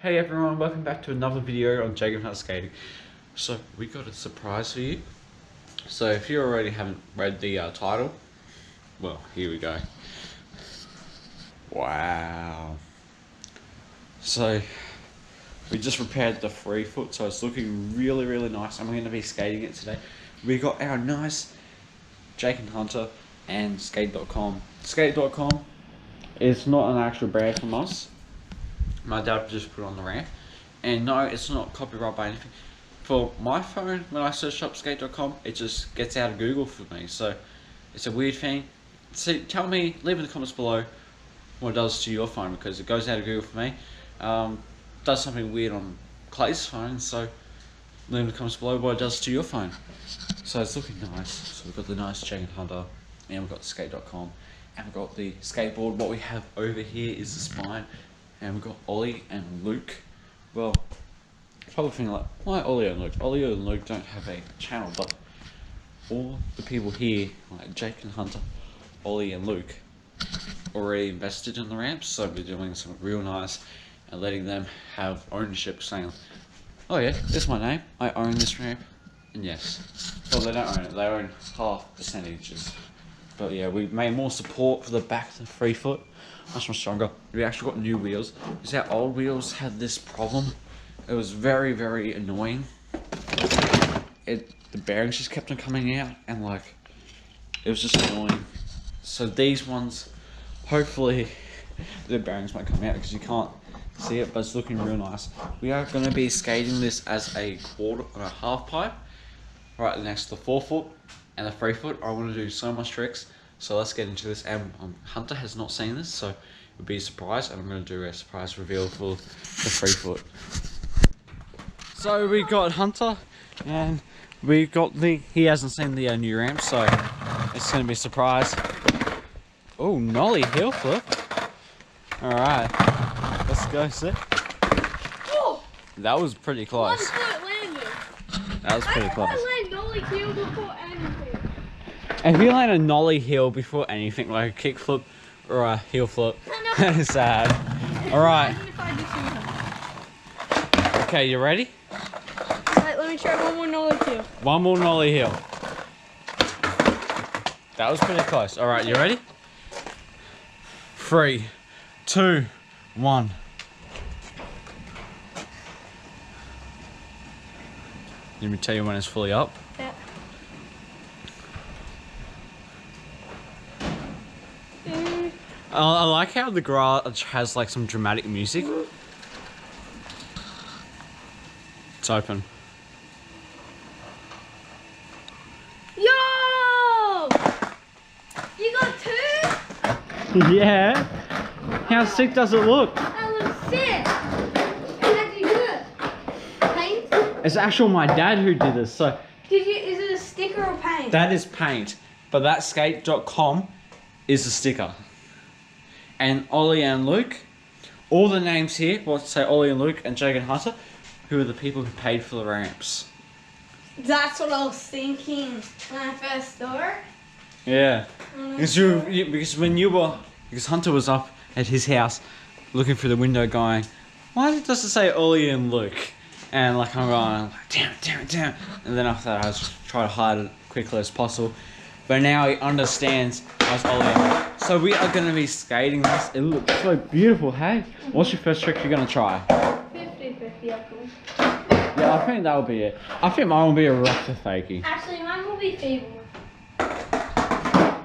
Hey everyone, welcome back to another video on jakeandhunterskating. So we got a surprise for you. So if you already haven't read the title, well, here we go. Wow. So we just repaired the 3 foot, so it's looking really nice, and we're going to be skating it today. We got our nice Jake and Hunter and skate.com. Skate.com is not an actual brand from us. My dad just put it on the ramp, and no, it's not copyright by anything. For my phone, when I search up skate.com, it just gets out of Google for me, so it's a weird thing. So tell me, leave in the comments below what it does to your phone, because it goes out of Google for me. Does something weird on Clay's phone, so leave in the comments below what it does to your phone. So it's looking nice. So we've got the nice Jake and Hunter, and we've got the skate.com, and we've got the skateboard. What we have over here is the spine. And we've got Ollie and Luke. Well, probably thinking like, why Ollie and Luke? Ollie and Luke don't have a channel, but all the people here, like Jake and Hunter, Ollie and Luke, already invested in the ramps, so we're doing something real nice and letting them have ownership, saying, oh yeah, this is my name, I own this ramp. And yes, well, they don't own it, they own half percentages. But yeah, we made more support for the back of the 3 foot. Much more stronger. We actually got new wheels. Because our old wheels had this problem. It was very annoying. The bearings just kept on coming out, and like, it was just annoying. So these ones, hopefully the bearings might come out because you can't see it, but it's looking real nice. We are going to be skating this as a quarter or a half pipe, right next to the 4 foot and the 3 foot. I want to do so much tricks. So let's get into this, and Hunter has not seen this, so it'll be a surprise, and I'm going to do a surprise reveal for the 3 foot. So we got Hunter, and we got he hasn't seen the new ramp, so it's going to be a surprise. Oh, nollie heel flip. Alright, let's go sit. Oh, that was pretty close. That was pretty close. I landed nollie heel before anything. If you land a nollie heel before anything, like a kick flip or a heel flip, that is sad. Alright. Okay, you ready? Alright, let me try one more nollie heel. One more nollie heel. That was pretty close. Alright, you ready? 3, 2, 1. Let me tell you when it's fully up. Yeah. I like how the garage has like some dramatic music. It's open. Yo! You got 2? Yeah. How sick does it look? That looks sick. How'd you do it? Paint? It's actually my dad who did this. So Is it a sticker or paint? that is paint, but that skate.com is a sticker. And Ollie and Luke, all the names here, well, say Ollie and Luke and Jake and Hunter, who are the people who paid for the ramps. That's what I was thinking when I first saw it. Yeah, because Hunter was up at his house looking through the window going, why does it say Ollie and Luke? And like I'm going, damn it. And then after that I was trying to hide it quickly as possible. But now he understands us Ollie. So we are going to be skating this. It looks so beautiful, hey? What's your first trick you're going to try? 50-50 up. Yeah, I think that'll be it. I think mine will be a rector fakie. Actually, mine will be feeble. I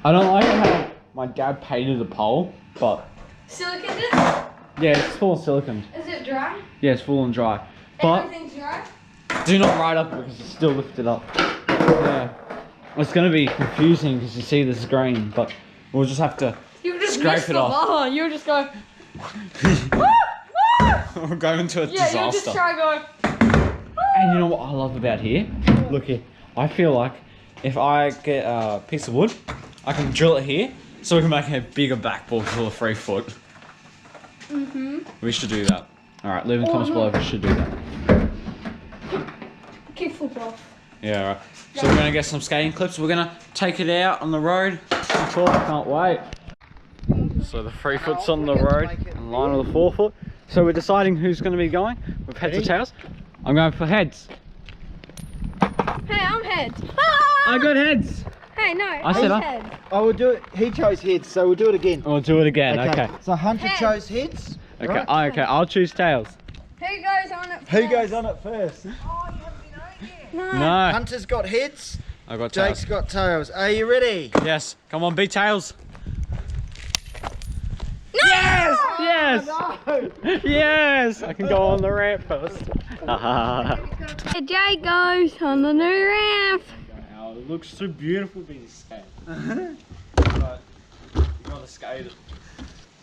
don't like how my dad painted the pole, but... Silicon it? Yeah, it's full of silicone. Is it dry? Yeah, it's full and dry. But Everything's dry? do not ride up because it's still lifted up. Yeah. It's going to be confusing because you see this green, but we'll just have to scrape it off. You're just going... We're going into a disaster. Yeah, you'll just try going... And you know what I love about here? Look here. I feel like if I get a piece of wood, I can drill it here so we can make a bigger backboard for the 3 foot. We should do that. Alright, leave in the comments below if we should do that. Kickflip off. Yeah, alright. So we're going to get some skating clips. We're going to take it out on the road. I can't wait. So the 3 foot's on the road in line with the 4 foot. So we're deciding who's going to be going with heads or tails. I'm going for heads. Hey, I'm heads. I got heads. Hey, no, I said heads. Oh, we'll do it. He chose heads, so we'll do it again. We'll do it again. Okay. So Hunter Heads. chose heads. Okay. Right? Okay. I'll choose tails. Who goes on it first? Who goes on it first? No. No. Hunter's got heads. I got tails. Jake's got tails. Are you ready? Yes. Come on, be tails. No! Yes. Yes. No. Yes. I can go on the ramp first. Hey, Jake goes on the new ramp. Wow, it looks so beautiful being skated. But you gotta skate it.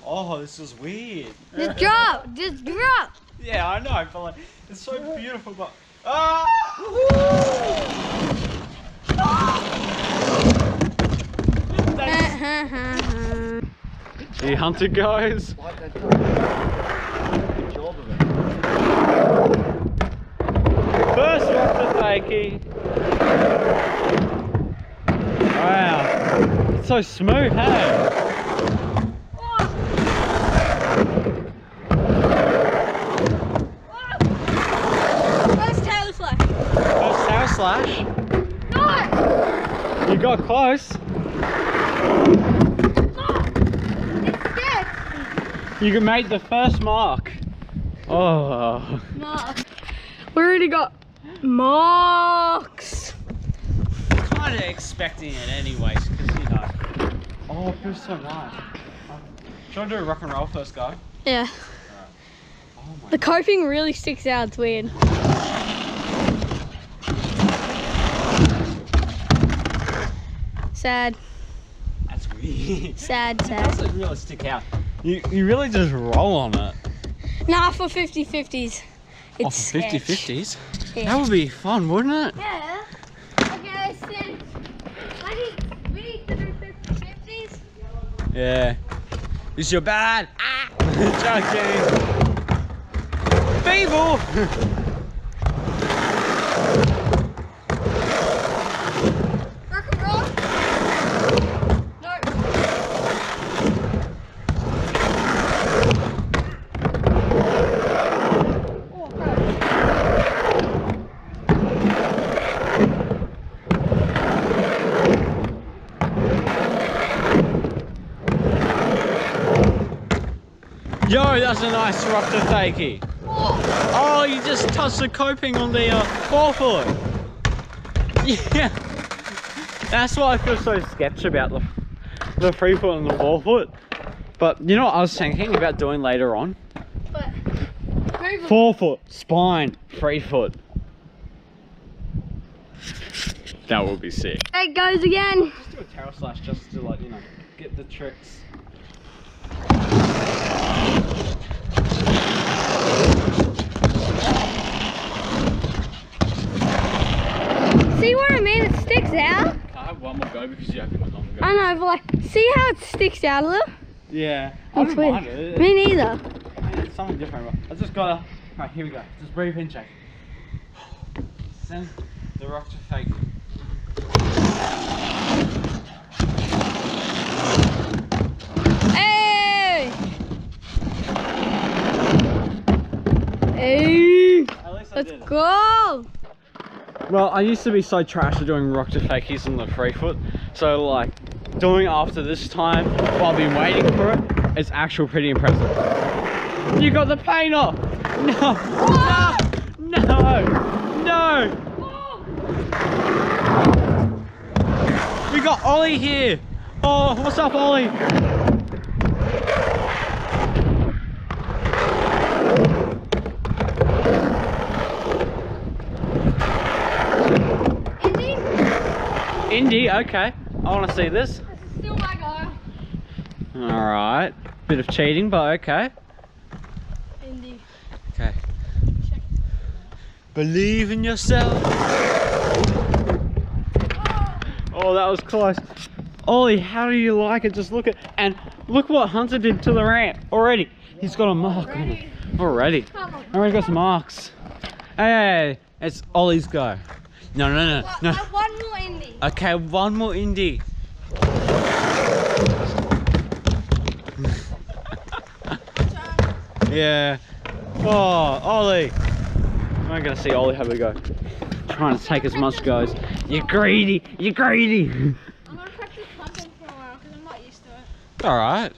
Oh, this is weird. Just drop. Just drop. Yeah, I know, but like, it's so beautiful, but ah! The Hunter goes. Good job of it. First rock to fakie. Wow, it's so smooth, hey? First tail slash. First tail slash. No! You got close. It's dead. You can make the first mark. Oh. Mark. We already got marks. Kind of expecting it anyways, because you know. Oh, it feels so nice. Should I do a rock and roll first, go? Yeah. Oh my The coping really sticks out. It's weird. Sad. That's weird. Sad, It sad. doesn't really stick out. You really just roll on it. Nah, for 50-50s. Oh, It's for 50 sketch. 50s? Yeah. That would be fun, wouldn't it? Yeah. Okay, since we need to do 50-50s. Yeah. It's your bad. Ah! Joking. Feeble! Rock and roll. No. Oh, crap. Yo, that's a nice rock to fakie. Oh, you just touched the coping on the forefoot. Yeah. That's why I feel so sketchy about the free foot and the forefoot. But you know what I was thinking about doing later on? But move Forefoot, spine, free foot. That would be sick. There it goes again. Just do a tail slash just to like, you know, get the tricks. See what I mean? It sticks out. I have one more go because you have one longer. I know, but like, see how it sticks out a little? Yeah. I That's don't weird. mind it. Me neither. It's something different. I just gotta. Right, here we go. Just breathe in, Jake. Send the rock to fake. Hey! Hey! At least I Let's did it. go! Well, I used to be so trash at doing rock to fakies on the free foot. So like, doing it after this time while I've been waiting for it, it's actually pretty impressive. You got the paint off! No! No! No! No! We got Ollie here! Oh, what's up, Ollie? Indy? Indy, okay. I want to see this. This is still my go. Alright. Bit of cheating, but okay. Indy. Okay. Believe in yourself. Oh, that was close. Ollie, how do you like it? Just look at, and look what Hunter did to the ramp already. He's got a mark on it already. Come on. Already got some marks. Hey, it's Ollie's go. No, no, no, no. One more Indy. Okay, one more Indy. Yeah, Oh, Ollie. I'm gonna see Ollie have a go. Trying to take as much goes. You're greedy. You're greedy. I'm gonna practice punting for a while because I'm not used to it. All right.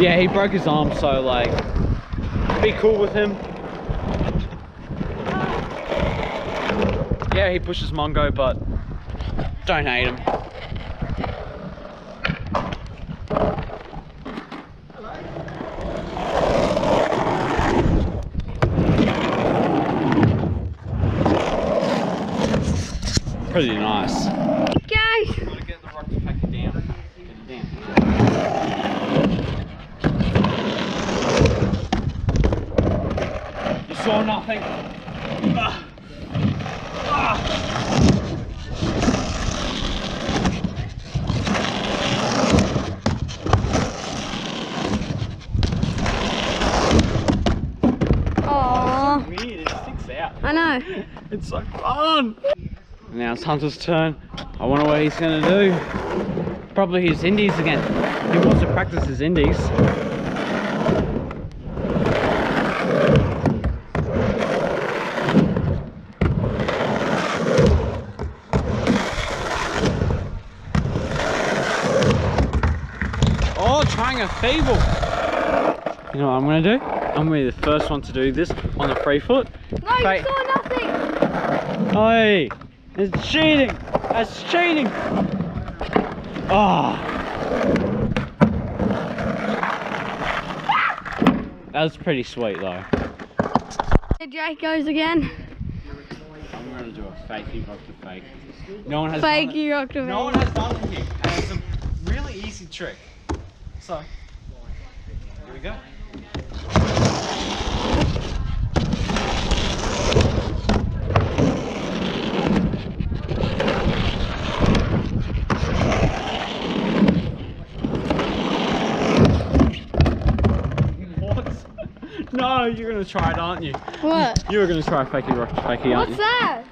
Yeah, he broke his arm, so like, be cool with him. Yeah, he pushes Mongo, but don't hate him. Pretty nice. Guys! Gotta get the rock to pack it down. Get it down. You saw nothing. Aww. Weird, it sticks out. I know. It's so fun. Now it's Hunter's turn. I wonder what he's gonna do. Probably his indies again. He wants to practice his indies. Oh, trying a feeble. You know what I'm gonna do? I'm gonna be the first one to do this on the free foot. No, you saw nothing! Oi! It's cheating! That's cheating! Oh! That was pretty sweet though. Jake goes again. I'm gonna do a fakey rock to fake. No one has Fakey done rock to it. No one fake. has done it here. And it's a really easy trick. So, here we go. No, you're gonna try it, aren't you? What? You were gonna try a fakey rock to fakey, aren't What's you? that?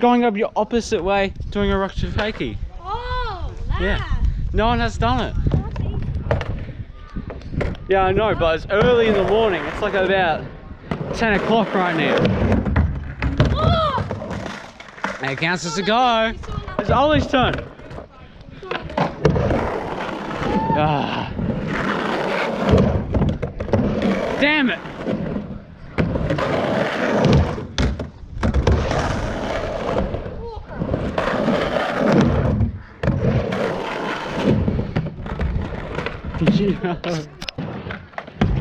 Going up your opposite way, doing a rock to fakey. Oh, that. Yeah. No one has done it. That's easy. Yeah, I know, but it's early in the morning. It's like about 10 o'clock right now. Oh! And it counts as a go. It's Ollie's turn. Ah. Damn it.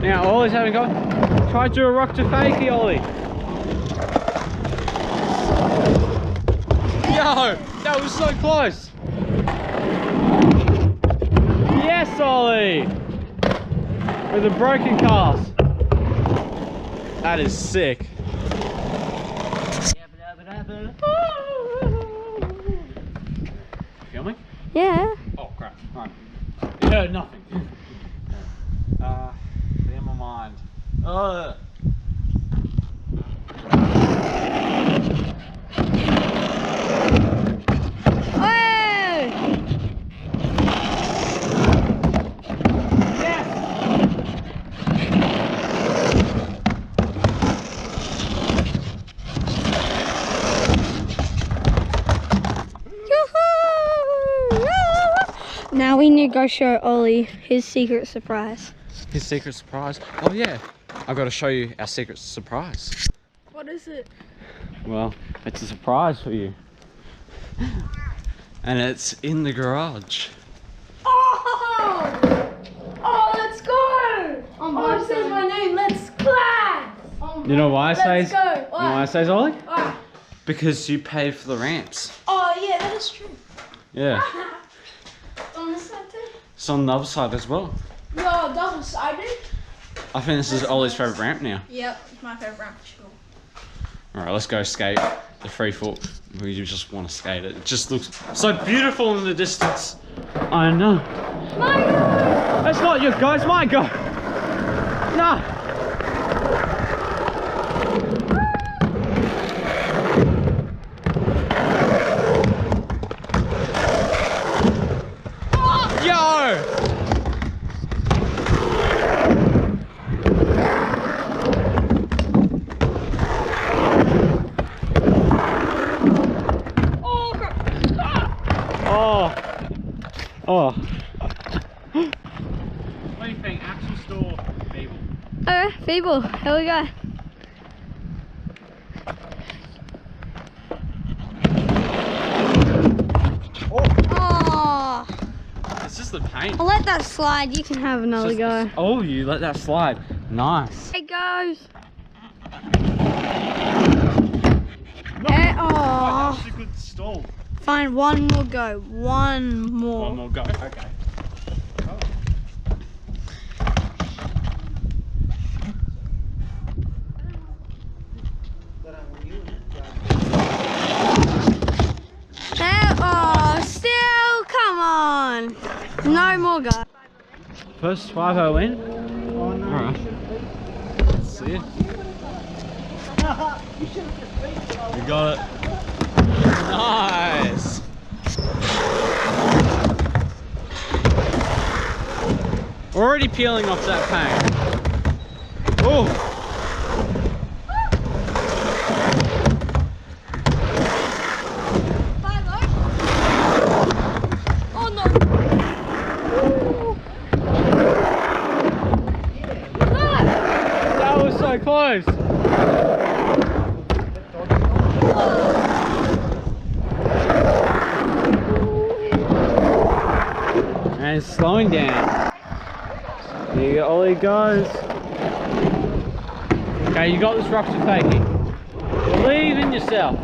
Now, Ollie's having a go. Try to do a rock to fakey, Ollie. Yo, that was so close. Yes, Ollie. With a broken cast. That is sick. Filming? Yeah. Oh crap, right. You heard nothing. In my mind. Hey! Now we need to go show Ollie his secret surprise. His secret surprise. Oh yeah, I've got to show you our secret surprise. What is it? Well, it's a surprise for you. And it's in the garage. Oh! Oh, let's go! Oh, it says my name. Let's class! You know why I say? Let's go. You know why I say, Ollie? Alright. Because you paid for the ramps. Oh, yeah, that is true. Yeah. On this side too? It's on the other side as well. Yo, double-sided? I think this is Ollie's favourite ramp now. Yep, it's my favourite ramp for sure. Alright, let's go skate the free foot. We just want to skate it. It just looks so beautiful in the distance. I know. My God! That's not your go, it's my go. No. Yo! Oh. What do you think? Axel store feeble? Oh, feeble. Here we go. Oh. It's just the paint. I'll let that slide. You can have another go. Oh, you let that slide. Nice. It goes. No. Oh. That was a good stall. Fine, one more go. One more. One more go. Okay. Oh, still, come on. No more go. First 5-0 win. Oh no. Alright. Let's see it. You got it. Nice. Already peeling off that paint. Oh. Oh no. That was so close. And it's slowing down. Here Ollie goes. Okay, you got this rock to take it. Believe in yourself.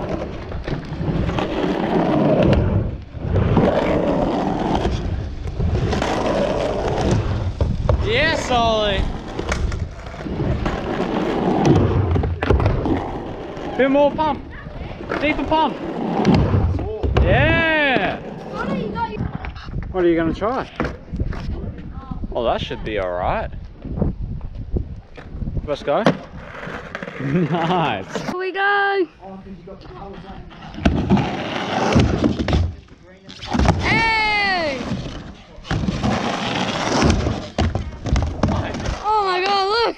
Yes, Ollie. Bit more pump. Deeper pump. Yeah. What are you going to try? Oh, that should be alright. Let's go. Nice. Here we go. Hey! Oh my god, look!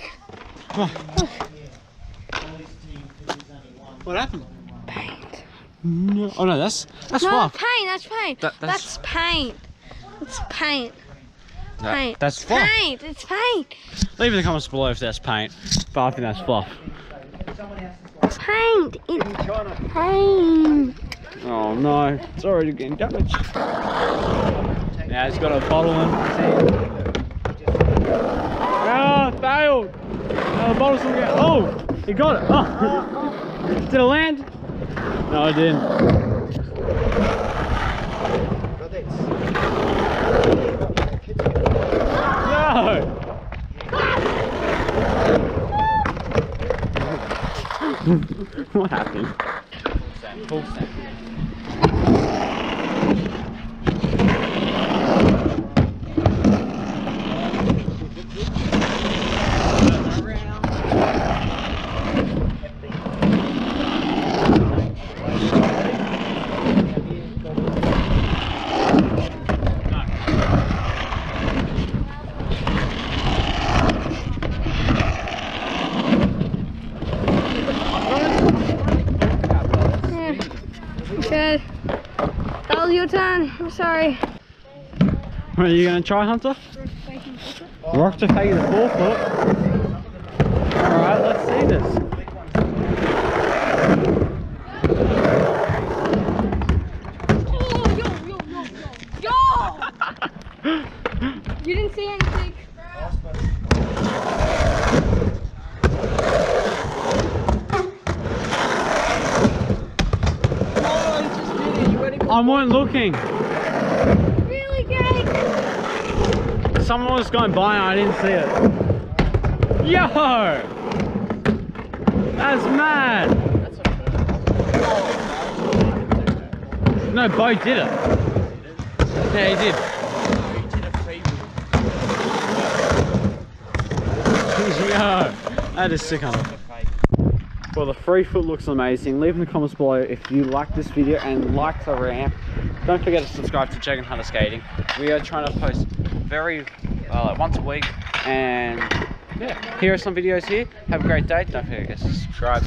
What happened? Paint. No. Oh no, that's No, fluff. paint, that's paint. That's paint. It's paint. Paint. That's fluff. Paint, it's paint. Leave in the comments below if that's paint, but I think that's fluff. Paint. It's paint. Oh no, it's already getting damaged. Now it's got a bottle in. Oh, failed. Now the bottle's still getting. Oh, he got it. Oh. Did it land? No, it didn't. No. What happened? Full send. Good. That was your turn. I'm sorry. Are you going to try, Hunter? Rock to fake the 4 foot. Alright, let's see this. Yo! You didn't see anything. I wasn't looking. Really good. Someone was going by and I didn't see it. Yo! That's mad. No, Bo did it. Yeah, he did. Yo, that is sick, Hunter. Well, the 3 foot looks amazing. Leave in the comments below if you like this video and like the ramp. Don't forget to subscribe to Jake and Hunter Skating. We are trying to post once a week, and yeah, here are some videos here. Have a great day. Don't forget to subscribe.